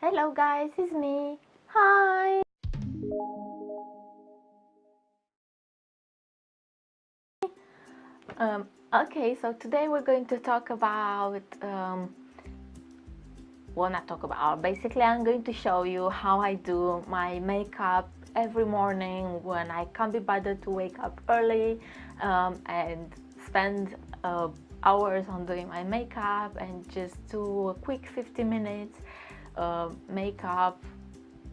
Hello guys, it's me. Hi. Okay, so today we're going to talk about, basically I'm going to show you how I do my makeup every morning when I can't be bothered to wake up early and spend hours on doing my makeup and just do a quick 50 minutes makeup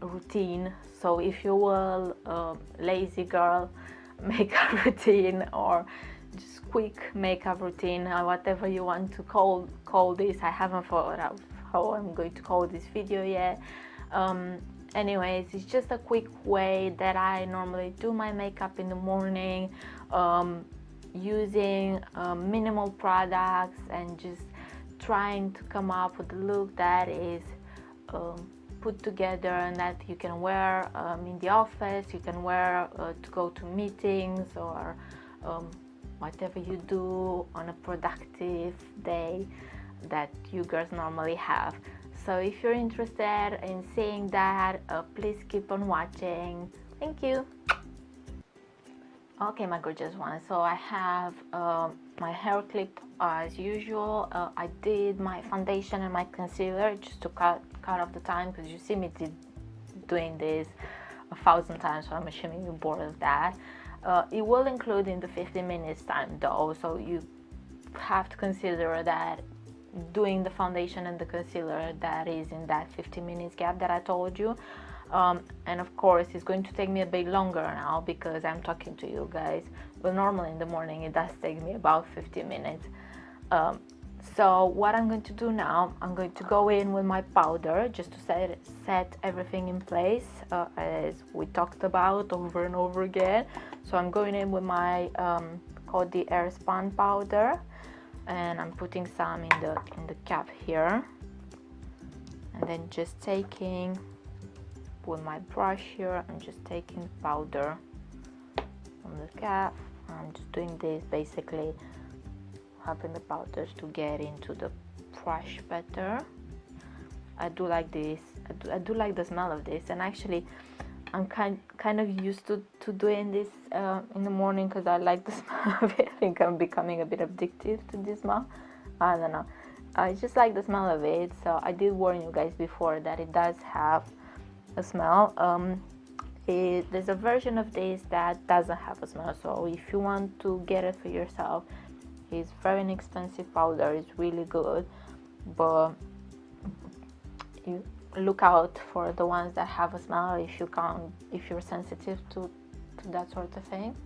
routine. So if you will, lazy girl makeup routine or just quick makeup routine, whatever you want to call this. I haven't thought out how I'm going to call this video yet. Anyways, it's just a quick way that I normally do my makeup in the morning, using minimal products and just trying to come up with a look that is put together and that you can wear in the office, you can wear to go to meetings or whatever you do on a productive day that you girls normally have. So if you're interested in seeing that, please keep on watching. Thank you. Okay, my gorgeous one, so I have my hair clip as usual. I did my foundation and my concealer just to cut off the time, because you see me doing this 1,000 times, so I'm assuming you're bored of that. It will include in the 15 minutes time though, so you have to consider that doing the foundation and the concealer, that is in that 15 minutes gap that I told you. And of course it's going to take me a bit longer now because I'm talking to you guys, but normally in the morning it does take me about 15 minutes. So what I'm going to do now, I'm going to go in with my powder just to set everything in place, as we talked about over and over again. So I'm going in with my called the Airspun powder, and I'm putting some in the cap here, and then just taking with my brush here, I'm just taking the powder from the cap. I'm just doing this, basically helping the powders to get into the brush better. I do like this. I do like the smell of this, and actually I'm kind of used to doing this in the morning because I like the smell of it. I think I'm becoming a bit addictive to this smell. I don't know. I just like the smell of it. So I did warn you guys before that it does have a smell. There's a version of this that doesn't have a smell, so if you want to get it for yourself, it's very inexpensive powder. It's really good, but you look out for the ones that have a smell if you're sensitive to that sort of thing.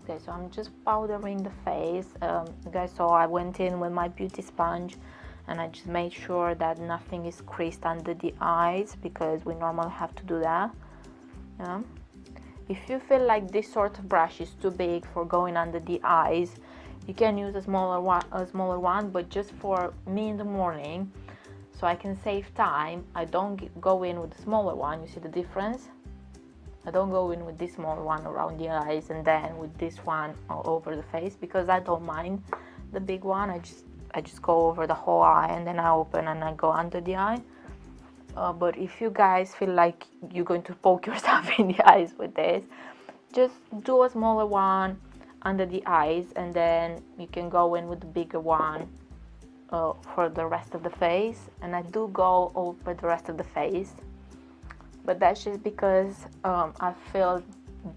Okay, so I'm just powdering the face. You guys saw I went in with my beauty sponge and I just made sure that nothing is creased under the eyes, because we normally have to do that. Yeah. If you feel like this sort of brush is too big for going under the eyes, you can use a smaller one, but just for me in the morning, so I can save time, I don't go in with the smaller one. You see the difference? I don't go in with this smaller one around the eyes and then with this one all over the face, because I don't mind the big one. I just go over the whole eye and then I open and I go under the eye. But if you guys feel like you're going to poke yourself in the eyes with this, just do a smaller one under the eyes, and then you can go in with the bigger one for the rest of the face. And I do go over the rest of the face, but that's just because I feel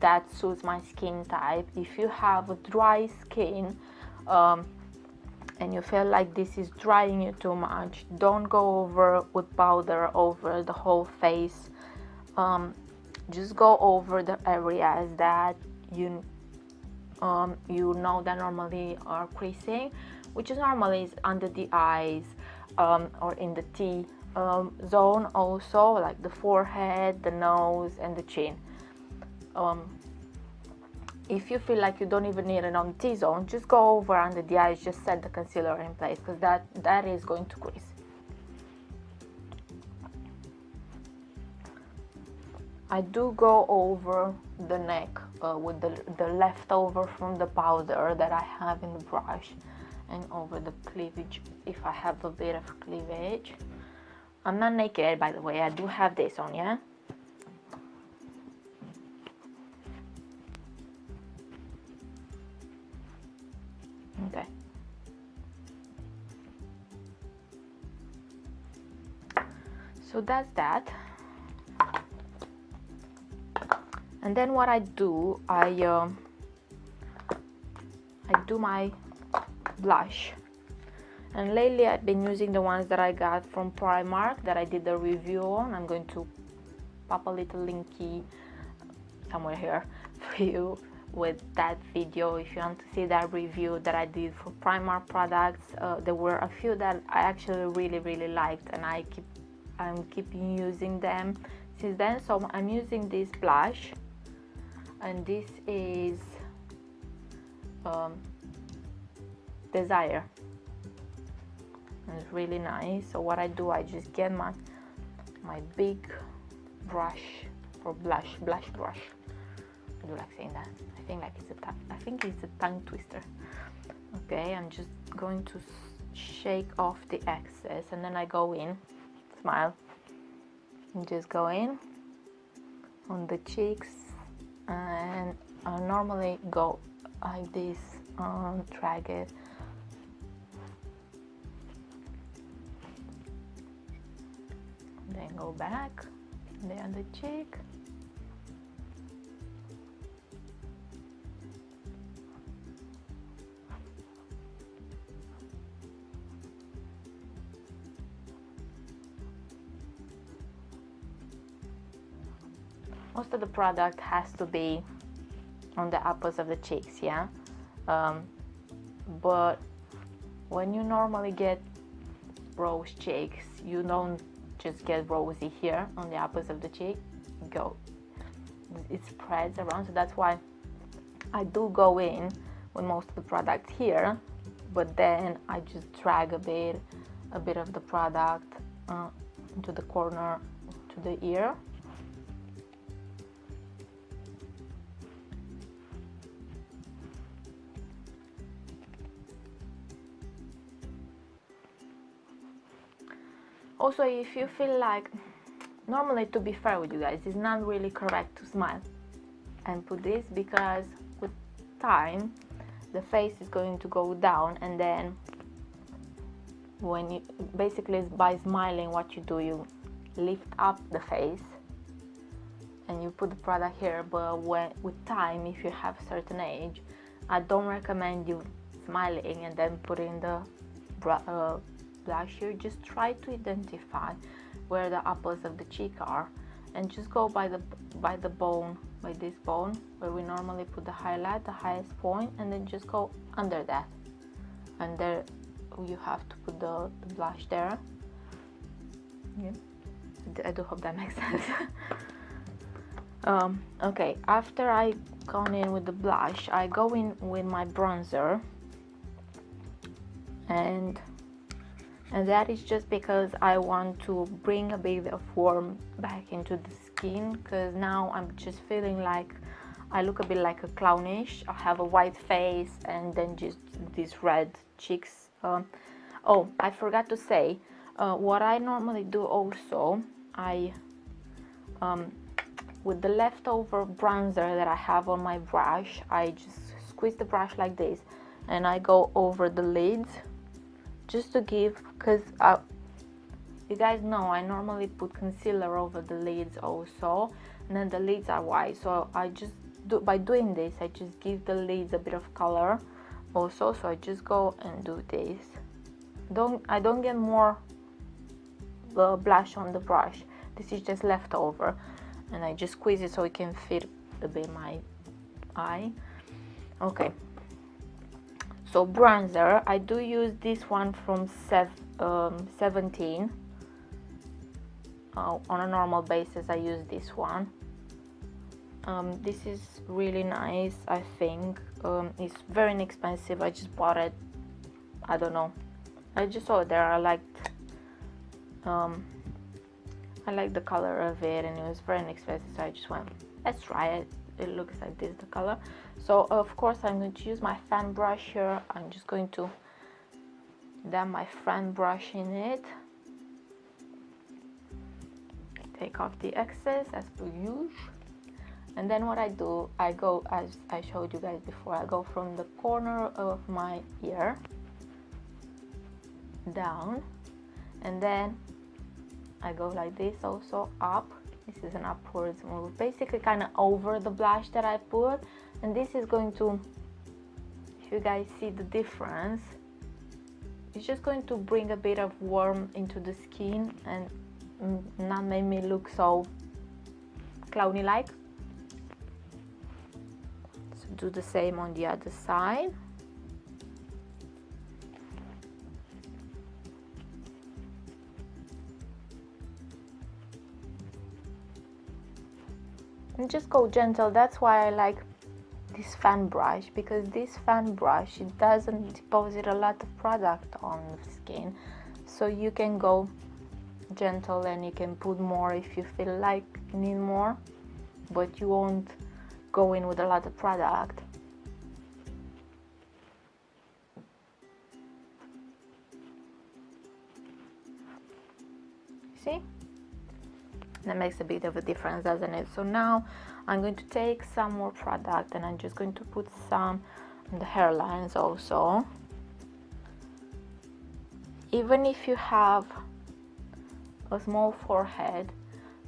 that suits my skin type. If you have a dry skin, and you feel like this is drying you too much, don't go over with powder over the whole face. Just go over the areas that you know that normally are creasing, which is normally is under the eyes, or in the T zone also, like the forehead, the nose and the chin. If you feel like you don't even need it on the T-zone, just go over under the eyes, just set the concealer in place, because that is going to crease. I do go over the neck with the leftover from the powder that I have in the brush, and over the cleavage if I have a bit of cleavage. I'm not naked, by the way, I do have this on, yeah? Okay. So that's that. And then what I do, I do my blush. And lately I've been using the ones that I got from Primark that I did the review on. I'm going to pop a little linky somewhere here for you with that video if you want to see that review that I did for Primark products. There were a few that I actually really liked, and I'm keeping using them since then. So I'm using this blush, and this is Desire. And it's really nice. So what I do, I just get my big brush or blush brush. I do like saying that. I think it's a tongue twister. Okay, I'm just going to shake off the excess, and then I go in, smile, and just go in on the cheeks, and I normally go like this, drag it, then go back, the other cheek. Most of the product has to be on the uppers of the cheeks, yeah? But when you normally get rose cheeks, you don't just get rosy here on the uppers of the cheek. It spreads around, so that's why I do go in with most of the product here, but then I just drag a bit of the product into the corner to the ear. Also, if you feel like, normally, to be fair with you guys, it's not really correct to smile and put this, because with time the face is going to go down, and then when you basically, by smiling, what you do, you lift up the face and you put the product here. But with time, if you have a certain age, I don't recommend you smiling and then putting the blush here. Just try to identify where the uppers of the cheek are, and just go by the bone, by this bone where we normally put the highlight, the highest point, and then just go under that, and there you have to put the blush there. Yeah, I do hope that makes sense. Okay, after I gone in with the blush, I go in with my bronzer, and that is just because I want to bring a bit of warmth back into the skin, because now I'm just feeling like I look a bit like a clownish. I have a white face and then just these red cheeks. Oh, I forgot to say, what I normally do also, I with the leftover bronzer that I have on my brush, I just squeeze the brush like this, and I go over the lids, just to give, because you guys know I normally put concealer over the lids also, and then the lids are white, so I just do, by doing this, I just give the lids a bit of color also. So I just go and do this. I don't get more blush on the brush. This is just leftover, and I just squeeze it so it can fit a bit my eye. Okay. So bronzer, I do use this one from 17. On a normal basis, I use this one. This is really nice, I think. It's very inexpensive. I just bought it, I don't know, I just saw it there. I liked the color of it, and it was very inexpensive, so I just went, let's try it. It looks like this, the color. So of course I'm going to use my fan brush here. I'm just going to Then my fan brush in it. Take off the excess as per usual. And then what I do, I go, as I showed you guys before, I go from the corner of my ear down, and then I go like this also up. This is an upwards move, basically kind of over the blush that I put. And this is going to, if you guys see the difference, it's just going to bring a bit of warmth into the skin and not make me look so clowny like. So do the same on the other side. And just go gentle. That's why I like this fan brush, because this fan brush, it doesn't deposit a lot of product on the skin, so you can go gentle and you can put more if you feel like you need more, but you won't go in with a lot of product. See? That makes a bit of a difference, doesn't it? So now I'm going to take some more product and I'm just going to put some on the hairlines also. Even if you have a small forehead,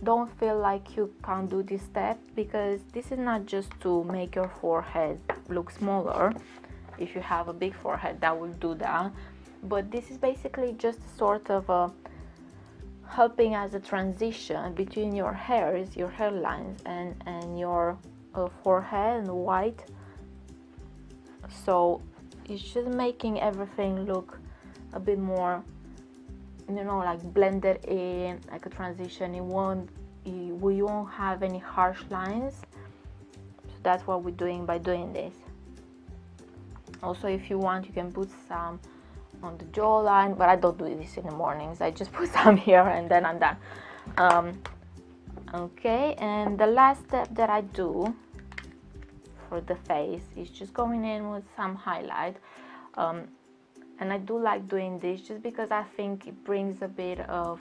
don't feel like you can't do this step, because this is not just to make your forehead look smaller. If you have a big forehead, that will do that, but this is basically just sort of a helping as a transition between your hairs, your hairlines, and your forehead and white. So it's just making everything look a bit more, you know, like blended in, like a transition. We won't have any harsh lines. So that's what we're doing by doing this. Also, if you want, you can put some on the jawline, but I don't do this in the mornings. I just put some here and then I'm done. Okay, and the last step that I do for the face is just going in with some highlight. And I do like doing this just because I think it brings a bit of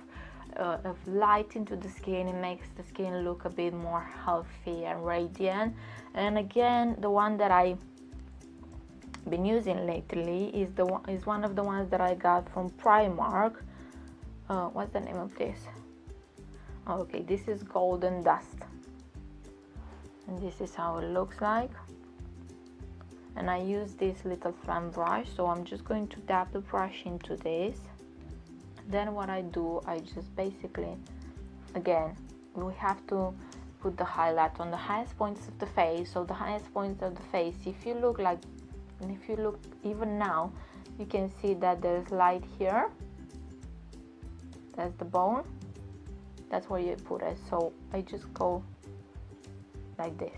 light into the skin. It makes the skin look a bit more healthy and radiant. And again, the one that I've been using lately is one of the ones that I got from Primark. What's the name of this? Okay, this is Golden Dust, and this is how it looks like. And I use this little fan brush, so I'm just going to dab the brush into this. Then what I do, I just basically, again, we have to put the highlight on the highest points of the face. So the highest points of the face, if you look even now, you can see that there's light here. That's the bone. That's where you put it. So I just go like this.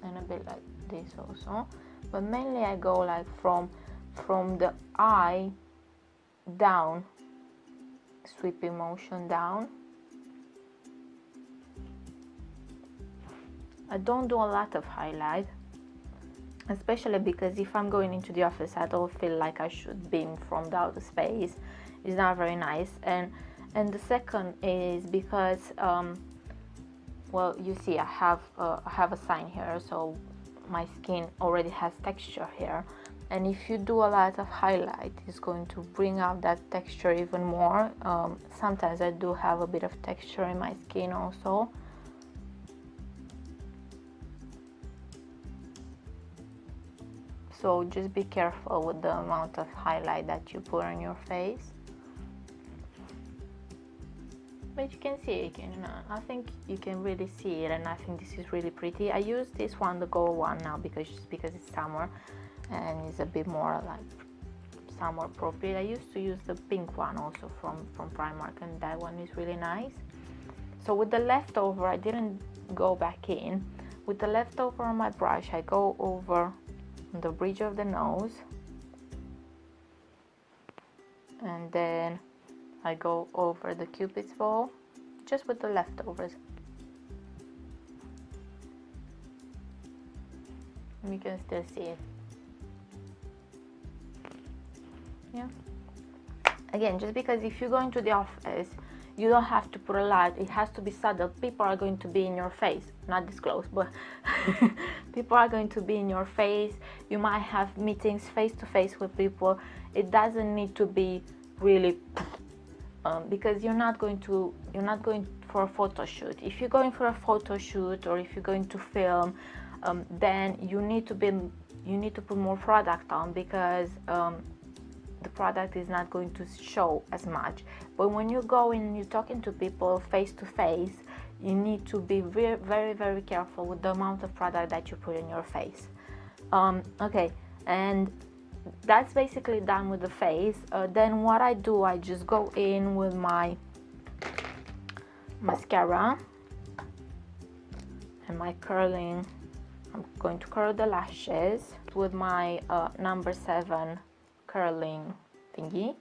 And a bit like this also, but mainly I go like from the eye down, sweeping motion down. I don't do a lot of highlight, especially because if I'm going into the office, I don't feel like I should beam from the outer space. It's not very nice. And the second is because well, you see, I have a sign here, so my skin already has texture here. And if you do a lot of highlight, it's going to bring out that texture even more. Sometimes I do have a bit of texture in my skin also. So just be careful with the amount of highlight that you put on your face. But you can see it, I think you can really see it, and I think this is really pretty. I use this one, the gold one, now because it's summer and it's a bit more like summer appropriate. I used to use the pink one also from Primark, and that one is really nice. So with the leftover, I didn't go back in. With the leftover on my brush, I go over the bridge of the nose, and then I go over the cupid's bow, just with the leftovers. You can still see it. Yeah. Again, just because if you go into the office, you don't have to put a light. It has to be subtle. People are going to be in your face, not this close, but people are going to be in your face. You might have meetings face to face with people. It doesn't need to be really because you're not going for a photo shoot. If you're going for a photo shoot or if you're going to film, then you need to put more product on, because the product is not going to show as much. But when you go in and you're talking to people face to face, you need to be very, very, very careful with the amount of product that you put in your face. Okay, and that's basically done with the face. Then what I do, I just go in with my mascara and my curling. I'm going to curl the lashes with my number 7 curling thingy.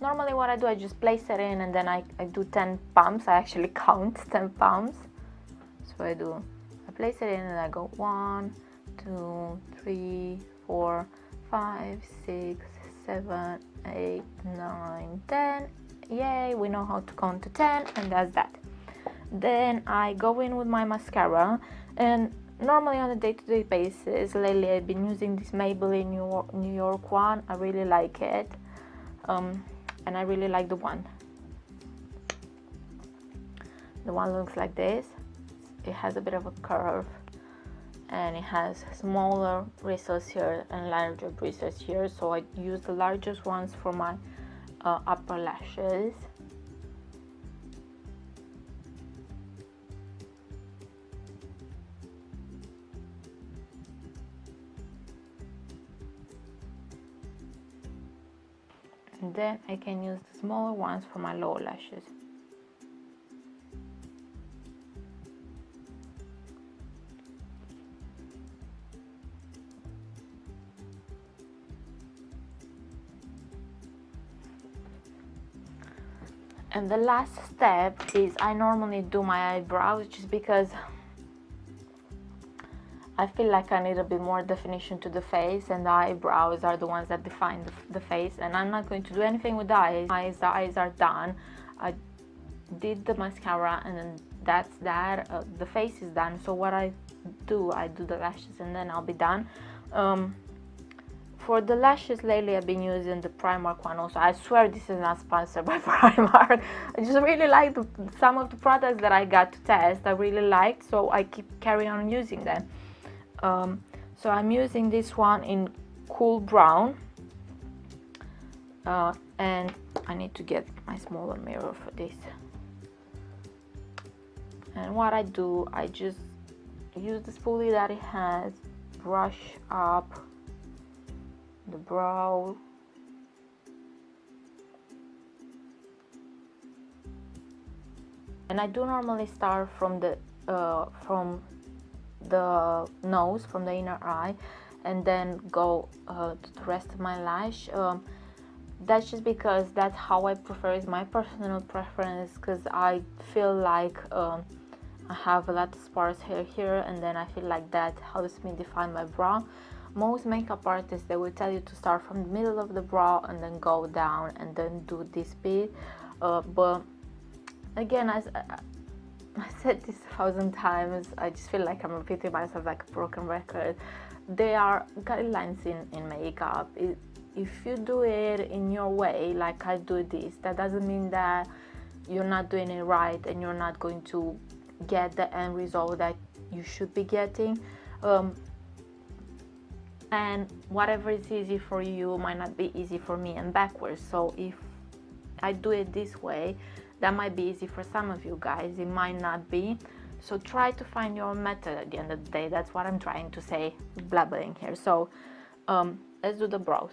Normally what I do, I just place it in and then I do 10 pumps. I actually count 10 pumps. So I place it in and I go 1, 2, 3, 4, 5, 6, 7, 8, 9, 10. Yay, we know how to count to 10, and that's that. Then I go in with my mascara, and normally on a day-to-day basis, lately I've been using this Maybelline New York one. I really like it, and I really like the one. The one looks like this. It has a bit of a curve, and it has smaller bristles here and larger bristles here, so I use the largest ones for my upper lashes. And then I can use the smaller ones for my lower lashes. And the last step is I normally do my eyebrows, just because I feel like I need a bit more definition to the face, and the eyebrows are the ones that define the face. And I'm not going to do anything with the eyes. The eyes are done. I did the mascara, and then that's that. The face is done. So what I do the lashes, and then I'll be done. For the lashes, lately I've been using the Primark one also. I swear this is not sponsored by Primark. I just really like some of the products that I got to test. I really liked, so I carry on using them. So I'm using this one in cool brown, and I need to get my smaller mirror for this. And what I do, I just use the spoolie that it has, brush up the brow, and I do normally start from the nose, from the inner eye, and then go to the rest of my lash. That's just because that's how I prefer. It's my personal preference, because I feel like I have a lot of sparse hair here, and then I feel like that helps me define my brow. Most makeup artists, they will tell you to start from the middle of the brow and then go down and then do this bit, but again, as I said this 1,000 times, I just feel like I'm repeating myself like a broken record. There are guidelines in makeup. If you do it in your way, like I do this, that doesn't mean that you're not doing it right and you're not going to get the end result that you should be getting. And whatever is easy for you might not be easy for me, and backwards. So if I do it this way, that might be easy for some of you guys, it might not be. So try to find your method at the end of the day. That's what I'm trying to say, blabbering here. So let's do the brows.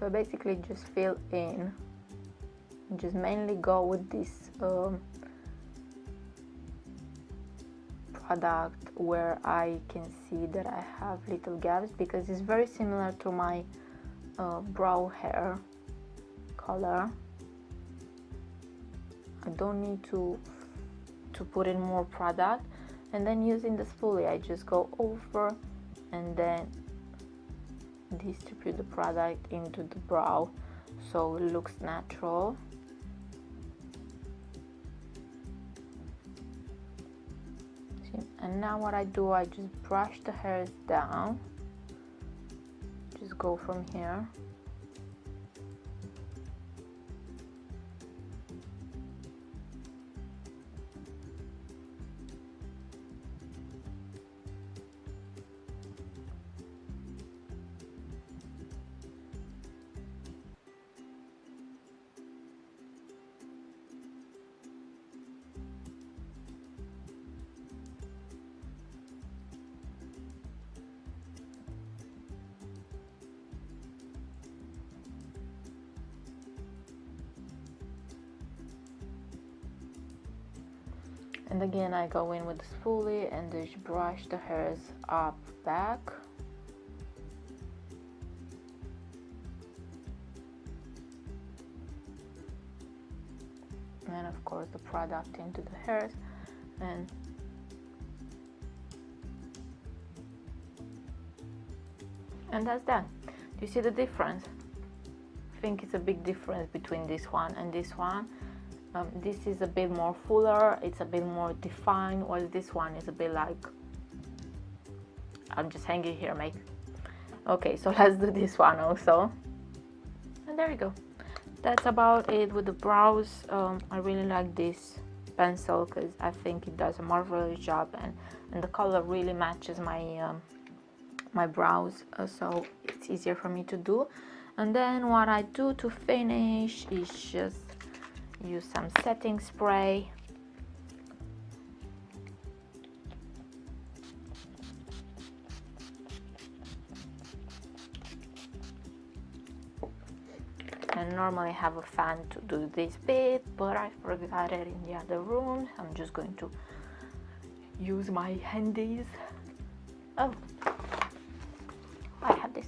So I basically just fill in, just mainly go with this product where I can see that I have little gaps, because it's very similar to my brow hair color. I don't need to put in more product, and then using the spoolie I just go over and then distribute the product into the brow so it looks natural. See? And now what I do, I just brush the hairs down, just go from here. And again I go in with the spoolie and just brush the hairs up, back. And of course the product into the hairs, and that's done. Do you see the difference? I think it's a big difference between this one and this one. This is a bit more fuller, it's a bit more defined, while this one is a bit like, I'm just hanging here, mate. Okay, so let's do this one also. And there you go. That's about it with the brows. I really like this pencil because I think it does a marvelous job, and the color really matches my my brows, so it's easier for me to do. And then what I do to finish is just use some setting spray. And normally I have a fan to do this bit, but I forgot it in the other room. I'm just going to use my handies. Oh, I have this.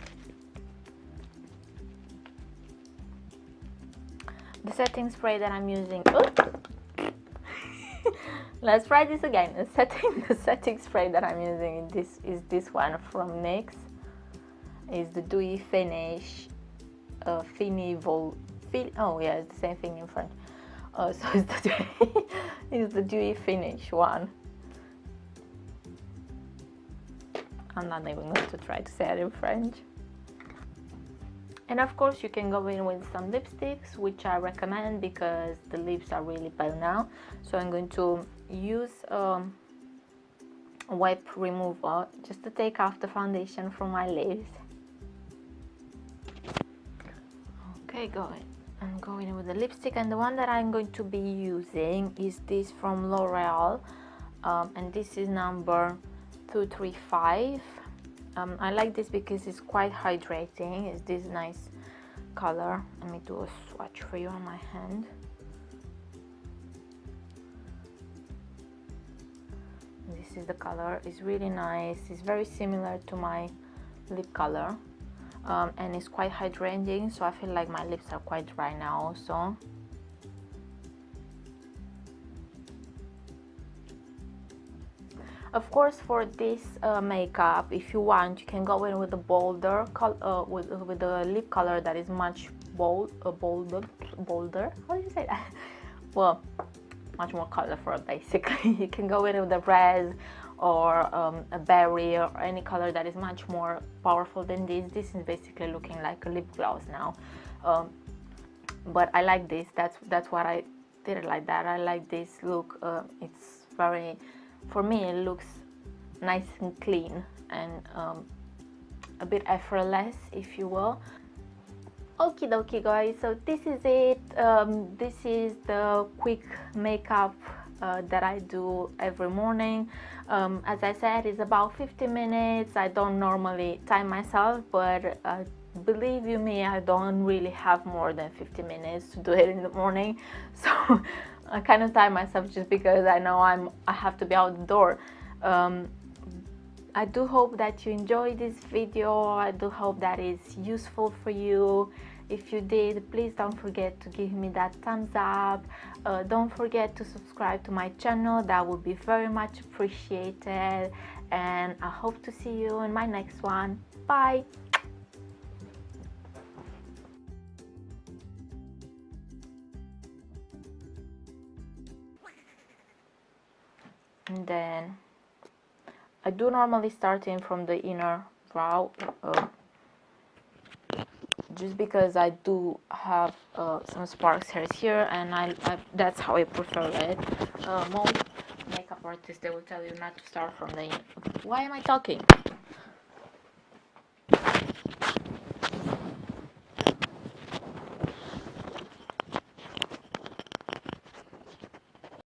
The setting spray that I'm using. Let's try this again. The setting spray that I'm using is this one from NYX. Is the Dewy Finish oh yeah, it's the same thing in French. So it's the Dewy Finish one. I'm not even going to try to say it in French. And of course you can go in with some lipsticks, which I recommend because the lips are really pale now. So I'm going to use a wipe remover just to take off the foundation from my lips. Okay, I'm going in with the lipstick, and the one that I'm going to be using is this from L'Oreal, and this is number 235. I like this because it's quite hydrating. It's this nice color. Let me do a swatch for you on my hand. This is the color. It's really nice. It's very similar to my lip color, and it's quite hydrating, so I feel like my lips are quite dry now also. Of course, for this makeup, if you want, you can go in with a bolder color, with a lip color that is much bolder. How do you say that? Well, much more colorful, basically. You can go in with a red or a berry or any color that is much more powerful than this. This is basically looking like a lip gloss now. But I like this. That's what I did it like that. I like this look. It's very, for me, it looks nice and clean and a bit effortless, if you will. Okie dokie, guys, so this is it. This is the quick makeup that I do every morning. As I said, it's about 50 minutes. I don't normally time myself, but believe you me, I don't really have more than 50 minutes to do it in the morning, so I kind of tie myself just because I know I have to be out the door. I do hope that you enjoyed this video. I do hope that it's useful for you. If you did, please don't forget to give me that thumbs up. Don't forget to subscribe to my channel. That would be very much appreciated. And I hope to see you in my next one. Bye! And then I do normally start in from the inner brow, just because I do have some sparks hairs here, and I that's how I prefer it. Most makeup artists, they will tell you not to start from the. Why am I talking?